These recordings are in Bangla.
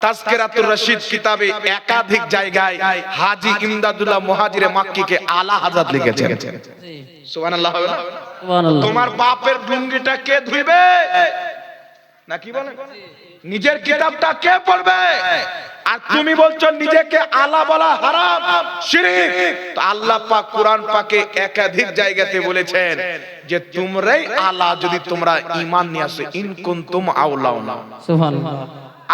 তাজকিরাতুর রশিদ কিতাবে একাধিক জায়গায় হাজী ইমদাদুল্লাহ মুহাজিরে মাক্কিকে আলা হযরত লিখেছেন। সুবহানাল্লাহ হবে না? সুবহানাল্লাহ। তোমার বাপের লুঙ্গিটা কে ধুইবে? না কি বলেন? নিজের কিতাবটা কে পড়বে? আর তুমি বলছো নিজেকে আলা বলা হারাম, শিরক। তো আল্লাহ পাক কোরআন পাকে একাধিক জায়গাতে বলেছেন যে তোমরাই আলা যদি তোমরা ঈমান নিয়ে আসো, ইন কুনতুম আউলাউনা। সুবহানাল্লাহ।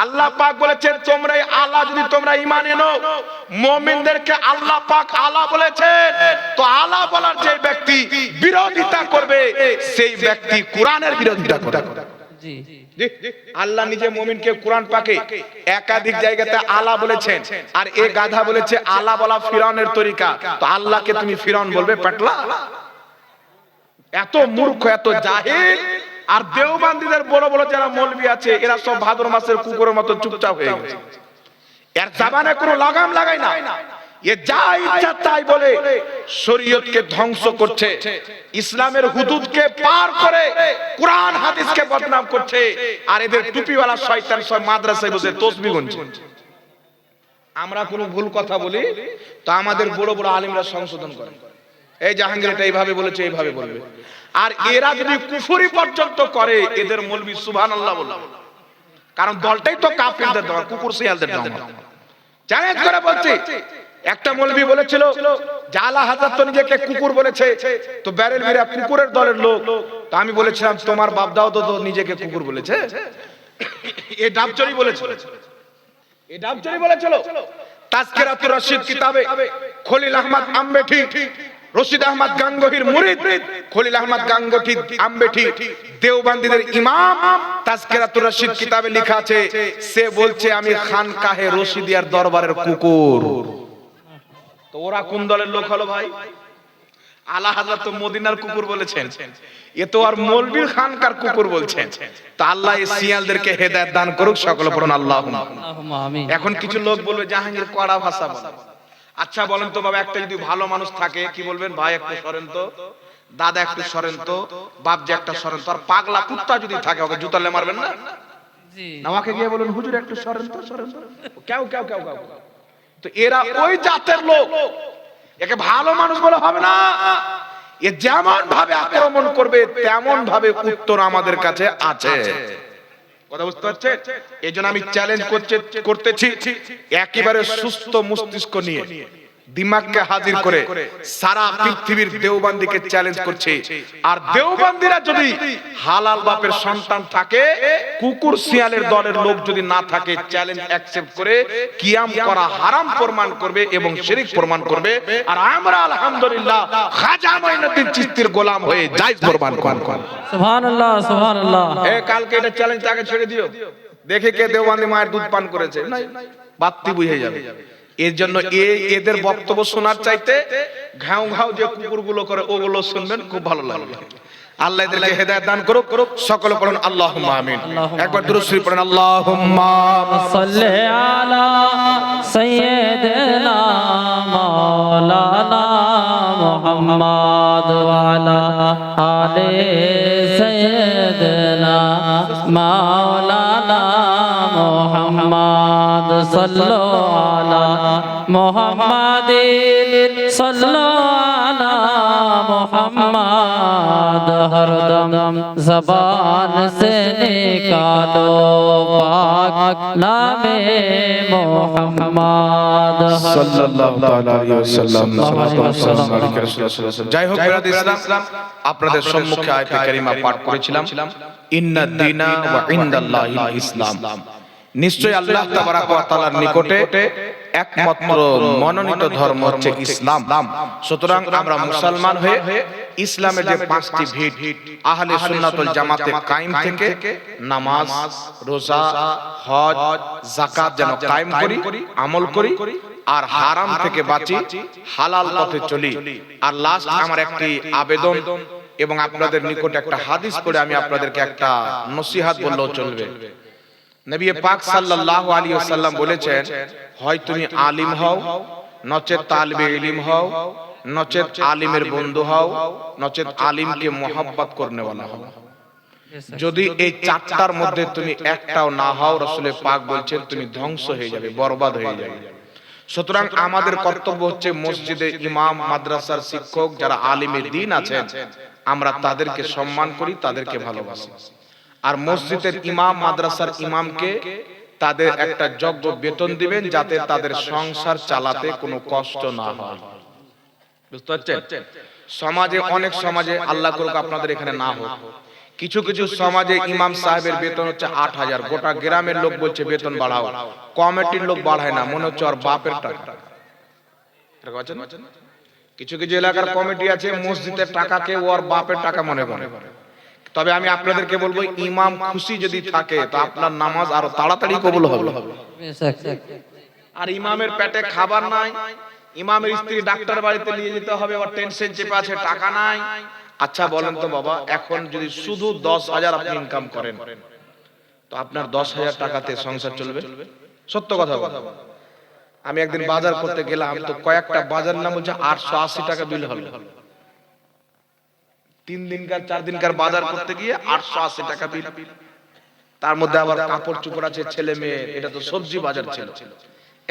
আল্লাহ পাক বলেছেন তোমরাই আলা যদি তোমরা ঈমান এনো। মুমিনদেরকে আল্লাহ পাক আলা বলেছেন। তো আলা বলার যে ব্যক্তি বিরোধিতা করবে সেই ব্যক্তি কোরআনের বিরোধিতা করবে। জি জি, আল্লাহ নিজে মুমিনকে কোরআন পাকে একাধিক জায়গাতে আলা বলেছেন। আর এই গাধা বলেছে আলা বলা ফিরআউনের তরিকা। তো আল্লাহকে তুমি ফিরআউন বলবে পাটলা? এত মূর্খ, এত জাহিল। আর দেওবন্দিদের বড় বড় যারা মৌলবি আছে এরা সব ভাদ্র মাসের কুকুরের মতো চুপচাপ হয়ে গেছে। এর জবানে কোনো লাগাম লাগায় না। এ যা ইচ্ছা তাই বলে শরীয়তকে ধ্বংস করছে, ইসলামের হুদুদকে পার করে কোরআন হাদিসকে বদনাম করছে। আর এদের টুপিওয়ালা শয়তান সব মাদ্রাসায় বসে তাসবিহ গুনছে। আমরা কোনো ভুল কথা বলি তো আমাদের বড় বড় আলেমরা সংশোধন করে, এই জাহাঙ্গীর এটা এইভাবে বলেছে, এইভাবে বলবে। আর এরা যদি কুফরি পর্যন্ত করে এদের মৌলবি সুবহানাল্লাহ বলে, কারণ দলটাই তো কাফিরদের দল, কুকুর শিয়ালদের দল। চ্যালেঞ্জ করে বলছি, একটা মৌলবি বলেছিল জালা হাজার তো নিজেকে কুকুর বলেছে, তো বেরেলভিরা কুকুরের দলের লোক। তো আমি বলেছিলাম তোমার বাপ দাও তো নিজেকে কুকুর বলেছে। এ ডাবচরি বলেছিল, এ ডাবচরি বলেছিল। তাজকিরাতুর রশিদ কিতাবে খলিল আহমদ আম্বেঠি, রশিদ আহমদ গাঙ্গোহির মুরিদ খলিল আহমদ গাঙ্গোঠি আম্বেঠি দেওবন্দীদের ইমাম, তাজকিরাতুর রশিদ কিতাবে লেখা আছে সে বলছে আমি খানকাহে রশিদিয়ার দরবারের কুকুর। তো ওরা কোন দলের লোক হলো ভাই? আলা হযরত তো মদিনার কুকুর বলেছেন, এ তো আর মৌলবীর খানকার কুকুর বলছেন। তো আল্লাহ এই শিয়ালদেরকে হেদায়েত দান করুক, সকলে পড়ুন আল্লাহুম্মা আমিন। এখন কিছু লোক বলবে জাহাঙ্গীর কড়া ভাষা বলে। আচ্ছা বলেন তো বাবা, একটা যদি ভালো মানুষ থাকে কি বলবেন? ভাই একটু সরেন তো, দাদা একটু সরেন তো, বাপ যে একটা সরেন তো। আর পাগলা কুত্তা যদি থাকে ওকে জুতালে মারবেন না? জি। আমাকে গিয়ে বলুন হুজুর একটু সরেন তো, সরেন তো। কেউ কেউ কেউ কেউ। তো এরা ওই জাতের লোক, একে ভালো মানুষ বলে হবে না। এ যেমন ভাবে আক্রমণ করবে তেমন ভাবে উত্তর আমাদের কাছে আছে। কথা বুঝতে পারছেন? এইজন্য আমি চ্যালেঞ্জ করতেছি একেবারে সুস্থ মস্তিষ্ক নিয়ে, দিমাগকে হাজির করে সারা পৃথিবীর দেওবন্দীকে চ্যালেঞ্জ করছে। আর দেওবন্দীরা যদি হালাল বাপের সন্তান থাকে, কুকুর শিয়ালের দলের লোক যদি না থাকে, চ্যালেঞ্জ অ্যাকসেপ্ট করে কিয়াম করা হারাম প্রমাণ করবে এবং শিরক প্রমাণ করবে। আর আমরা আলহামদুলিল্লাহ খাজা মঈনুদ্দিন চিশতির গোলাম হয়ে জায়েজ প্রমাণ করব। সুবহানাল্লাহ, সুবহানাল্লাহ। এই কালকে এটা চ্যালেঞ্জ আগে ছেড়ে দিও, দেখে কে দেওবন্দী মায়ের দুধ পান করেছে, বাত্তি বুঝে যাবে। এর জন্য এদের বক্তব্য শোনার চাইতে ঘাউ ঘাউ যে কুকুরগুলো করে ওগুলো শুনবেন, খুব ভালো লাগবে। আল্লাহ এদেরকে হেদায়েত দান করুক, সকলে পড়ুন আল্লাহুম্মা আমিন। একবার দুরূদ শরীফ পড়ুন, আল্লাহুম্মা সাল্লি আলা সাইয়্যিদিনা মাওলানা মুহাম্মদ ওয়া আলা আলি সাইয়্যিদিনা মাওলানা মুহাম্মদ সাল্লাল্লাহু আলা মুহাম্মাদিন সাল্লাল্লাহু আলা মুহাম্মদ হরদম ज़बान से निकालो पाक नामे मुहम्मद সাল্লাল্লাহু আলাইহি ওয়াসাল্লাম। যাই হোক ইসলাম, আপনাদের সম্মুখে আয়াতে কারিমা পাঠ করেছিলাম, ইন্নাদ দীনা ওয়া ইনদাল্লাহিল ইসলাম। নিশ্চয় আল্লাহ তাবারাক ওয়া তাআলার নিকটে একমাত্র মনোনীত ধর্ম হচ্ছে ইসলাম। সুতরাং আমরা মুসলমান হয়ে ইসলামের যে পাঁচটি ভিত আহলে সুন্নাত ওয়াল জামাতে কায়েম থেকে নামাজ, রোজা, হজ, যাকাত যেন কায়েম করি, আমল করি, আর হারাম থেকে বাঁচি, হালাল পথে চলি। আর লাস্ট আমার একটি আবেদন এবং আপনাদের নিকটে একটা হাদিস পড়ে আমি আপনাদেরকে একটা নসিহত বললেও চলবে। নবী পাক সাল্লাল্লাহু আলাইহি ওয়াসাল্লাম বলেছেন, হয় তুমি আলিম হও, নচেত তালিবে ইলম হও, নচেত আলিমের বন্ধু হও, নচেত আলিমকে মোহাব্বত করনেওয়ালা হও। যদি এই চারটার মধ্যে তুমি একটাও না হও, রাসূল পাক বলছেন তুমি ধ্বংস হয়ে যাবে, বরবাদ হয়ে যাবে। সুতরাং আমাদের কর্তব্য হচ্ছে মসজিদে ইমাম, মাদ্রাসার শিক্ষক, যারা আলিমে দ্বীন আছেন, আমরা তাদেরকে সম্মান করি, তাদেরকে ভালোবাসি। আর মসজিদের ইমাম, মাদ্রাসার ইমামকে তাদের একটা যোগ্য বেতন দিবেন, যাতে তাদের সংসার চালাতে কোনো কষ্ট না হয়। বুঝতে পারছেন? সমাজে, অনেক সমাজে, আল্লাহ করুক আপনাদের এখানে না হোক, কিছু কিছু সমাজে ইমাম সাহেবের বেতন হচ্ছে 8,000, গোটা গ্রামের লোক বলছে বেতন বাড়াও, কমিটির লোক বাড়ায় না, মনে হচ্ছে ওর বাপের টাকা। কিছু কিছু এলাকার কমিটি আছে মসজিদের টাকাকে ওর বাপের টাকা মনে করে। তবে আমি আপনাদেরকে বলবো, ইমাম খুশি যদি থাকে তো আপনার নামাজ আরো তাড়াতাড়ি কবুল হবে। আর ইমামের পেটে খাবার নাই, ইমামের স্ত্রী ডাক্তার বাড়িতে নিয়ে যেতে হবে, ওর টেনশন চেপে আছে, টাকা নাই। আচ্ছা বলেন তো বাবা, এখন যদি শুধু 10,000 আপনি ইনকাম করেন, তো আপনার 10,000 টাকাতে সংসার চলবে? সত্য কথা বলেন। আমি একদিন বাজার করতে গেলাম, তো কয়েকটা বাজার নাম বলছে 880 টাকা বিল হলো। 3 দিনকার 4 দিনকার বাজার করতে গিয়ে 880 টাকা বিল। তার মধ্যে আবার কাপড় চোপড় আছে, ছেলে মেয়ে, এটা তো সবজি বাজার ছিল।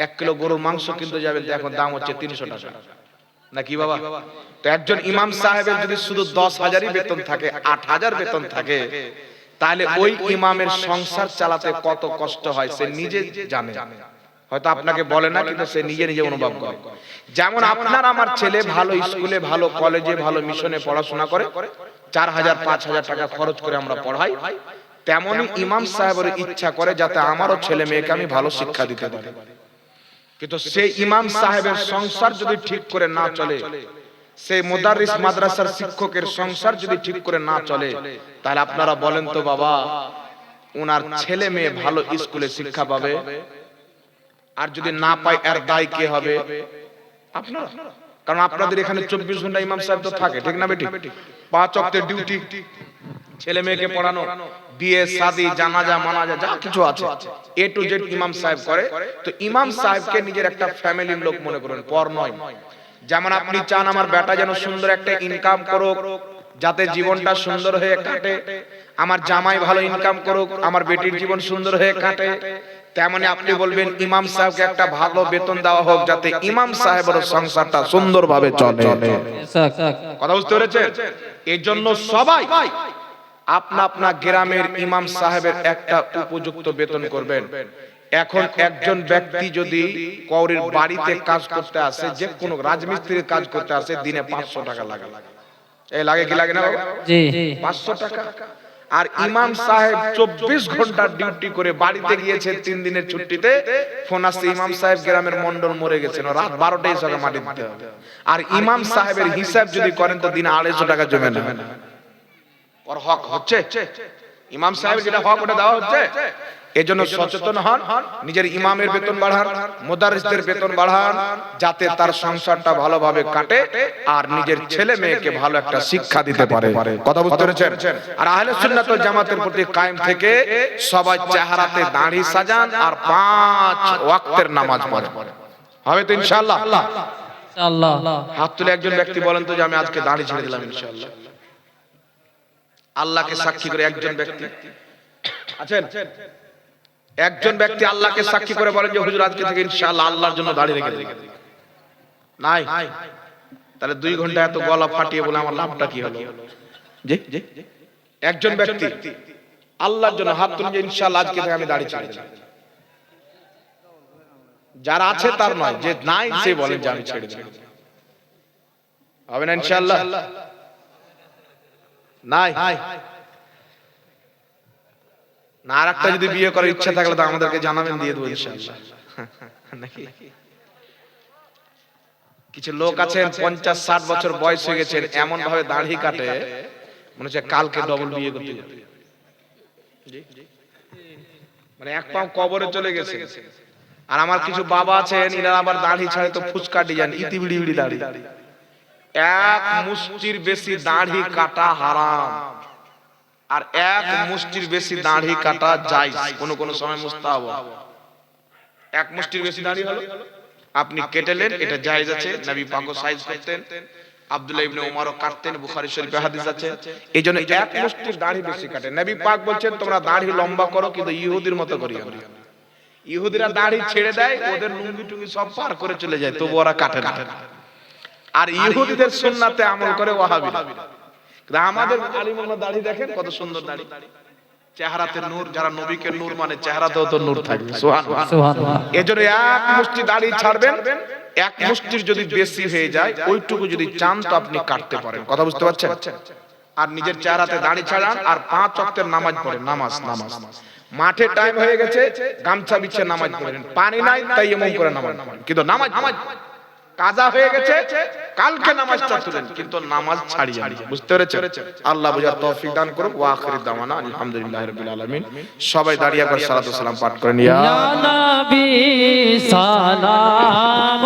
1 কিলো গরুর মাংস কিনতে যাবেন, এখন দাম হচ্ছে 300 টাকা, নাকি বাবা? তো একজন ইমাম সাহেবের যদি শুধু 10,000ই বেতন থাকে, 8,000 বেতন থাকে, তাহলে ওই ইমামের সংসার চালাতে কত কষ্ট হয় সে নিজে জানে। হয়তো আপনাকে বলে না, কিন্তু সে নিজে নিজে অনুভব করে। যেমন আপনার আমার ছেলে ভালো স্কুলে, ভালো কলেজে, ভালো মিশনে পড়াশোনা করে, 4,000 5,000 টাকা খরচ করে আমরা পড়াই, তেমনই ইমাম সাহেবের ইচ্ছা করে যাতে আমারও ছেলে মেয়েকে আমি ভালো শিক্ষা দিতে পারি। কিন্তু সেই ইমাম সাহেবের সংসার যদি ঠিক করে না চলে, সেই মুদারিস মাদ্রাসার শিক্ষকের সংসার যদি ঠিক করে না চলে, তাহলে আপনারা বলেন তো বাবা, ওনার ছেলে মেয়ে ভালো স্কুলে শিক্ষা পাবে? আর যদি না পায় এর দায় কে হবে? আপনারা। কারণ আপনাদের এখানে 24 ঘন্টা ইমাম সাহেব তো থাকে, ঠিক না বেটি? 5 ওয়াক্তের ডিউটি, ছেলে মেয়েকে পড়ানো, বিয়ে শাদী, জানাজা মানাজা যা কিছু আছে, এ টু জেড ইমাম সাহেব করে। তো ইমাম সাহেবকে নিজের একটা ফ্যামিলির লোক মনে করেন, পর নয়। যেমন আপনি চান আমার বেটা যেন সুন্দর একটা ইনকাম করুক, যাতে জীবনটা সুন্দর হয়ে কাটে, আমার জামাই ভালো ইনকাম করুক, আমার বেটির জীবন সুন্দর হয়ে কাটে, তেমনি আপনি বলবেন ইমাম সাহেবকে একটা ভালো বেতন দেওয়া হোক, যাতে ইমাম সাহেবের সংসারটা সুন্দরভাবে চলে। কথা বুঝতে পেরেছেন? এই জন্য সবাই আপনা আপনা গ্রামের ইমাম সাহেবের একটা উপযুক্ত বেতন করবেন। এখন একজন ব্যক্তি যদি কৌরির বাড়িতে কাজ করতে আসে, যে কোনো রাজমিস্ত্রির কাজ করতে আসে, দিনে 500 টাকা লাগে। এই লাগে কি লাগে না বাবা? জি, 500 টাকা। আর ইমাম সাহেব 24 ঘন্টা ডিউটি করে বাড়িতে গিয়েছে 3 দিনের ছুটিতে, ফোন আসছে ইমাম সাহেব গ্রামের মন্ডল মরে গেছেন, রাত 12টায় সকালে মাটি দিতে হবে। আর ইমাম সাহেবের হিসাব যদি করেন তো দিনে 250 টাকা জমে না। ওর হক হচ্ছে, ইমাম সাহেব যেটা হক ওটা দেওয়া হচ্ছে। এজন্য সচেতন হন, নিজের ইমামের বেতন বাড়ান, মুদারিসদের বেতন বাড়ান, যাতে তার সংসারটা ভালোভাবে কাটে আর নিজের ছেলে মেয়েকে ভালো একটা শিক্ষা দিতে পারে। কথা বুঝতে পেরেছেন? আর আহলে সুন্নাত ওয়াল জামাতের প্রতি কায়েম থেকে সবাই চেহারাতে দাড়ি সাজান আর 5 ওয়াক্তের নামাজ পড়েন। হবে তো ইনশাআল্লাহ? ইনশাআল্লাহ। হাত তুলে একজন ব্যক্তি বলেন তো যে আমি আজকে দাড়ি ছেড়ে দিলাম ইনশাআল্লাহ। আল্লাহকে সাক্ষী করে একজন ব্যক্তি আছেন? একজন ব্যক্তি আল্লাহকে সাক্ষী করে বলেন যে হুজুর আজকে থেকে ইনশাআল্লাহ আল্লাহর জন্য দাড়ি রেখে দেব? নাই। তাহলে 2 ঘন্টা এত গলা ফাটিয়ে বলে আমার লাভটা কি হলো? জি, একজন ব্যক্তি আল্লাহর জন্য হাত তুলে যে ইনশাআল্লাহ আজকে থেকে আমি দাড়ি ছেড়ে দিলাম। যারা আছে তার নয়, যে নাই সে বলেন যে আমি ছেড়ে দিলাম। হবে না ইনশাআল্লাহ? নাই না। আর একটা যদি বিয়ে করার ইচ্ছা থাকলে তো আমাদেরকে জানাবেন, দিয়ে দেবো ইনশাআল্লাহ, নাকি? কিছু লোক আছেন 50-60 বছর বয়স হয়ে গেছেন, এমন ভাবে দাড়ি কাটে মনে হচ্ছে কালকে ডবল বিয়ে করতে যাবে। মানে এক পাও কবরে চলে গেছে। আর আমার কিছু বাবা আছেন, এনারা আবার দাড়ি ছাড়ে তো ফুচকা ডিজাইন, ইতি বিড়ি বিড়ি দাড়ি। এক মুষ্টির বেশি দাড়ি কাটা হারাম, আর এক মুষ্টির বেশি দাড়ি কাটা জায়েজ, কোন কোন সময় মুস্তাহাব। এক মুষ্টির বেশি দাড়ি হলো, আপনি কেটেলেন, এটা জায়েজ আছে, নবী পাক সাইজ করতেন। আব্দুল্লাহ ইবনে উমরও কাটতেন, বুখারী শরীফে হাদিস আছে। এইজন্য এক মুষ্টি দাড়ি বেশি কাটে। নবী পাক বলছেন তোমরা দাড়ি লম্বা করো, কিন্তু ইহুদির মতো করিও না। ইহুদিরা দাড়ি ছেড়ে দেয়, ওদের লুঙ্গি টুঙ্গি সব পার করে চলে যায়, তবু ওরা কাটে না। আর ইহুদিদের সুন্নাতে আমল করে ওয়াহাবিরা। কিন্তু আমাদের আলিমুল্লাহ দাড়ি দেখেন কত সুন্দর দাড়ি, চেহারাতে নূর। যারা নবীকে নূর মানে চেহারাতেও তো নূর থাকবে। সুবহানাল্লাহ। এজন্য এক মুষ্টি দাড়ি ছাড়বেন, এক মুষ্টির যদি বেশি হয়ে যায় ওইটুকু যদি চান তো আপনি কাটতে পারেন। কথা বুঝতে পারছেন? আর নিজের চেহারাতে দাড়ি ছাড়ান আর 5 ওয়াক্তের নামাজ পড়েন। নামাজ মাঠে টাইম হয়ে গেছে, গামছা বিছিয়ে নামাজ পড়েন। পানি নাই তাই এমন করে নামাজ পড়েন, কিন্তু নামাজ কাজা হয়ে গেছে, কালকে নামাজটা তুলেন, কিন্তু নামাজ ছাড়িয়ে না। বুঝতে পেরেছেন? আল্লাহ বুঝার তৌফিক দান করুন। ওয়া আখিরু দাওয়ানা আলহামদুলিল্লাহি রাব্বিল আলামিন। সবাই দাঁড়িয়ে একবার সালাতু সালাম পাঠ করেন। ইয়া নবী সালাম।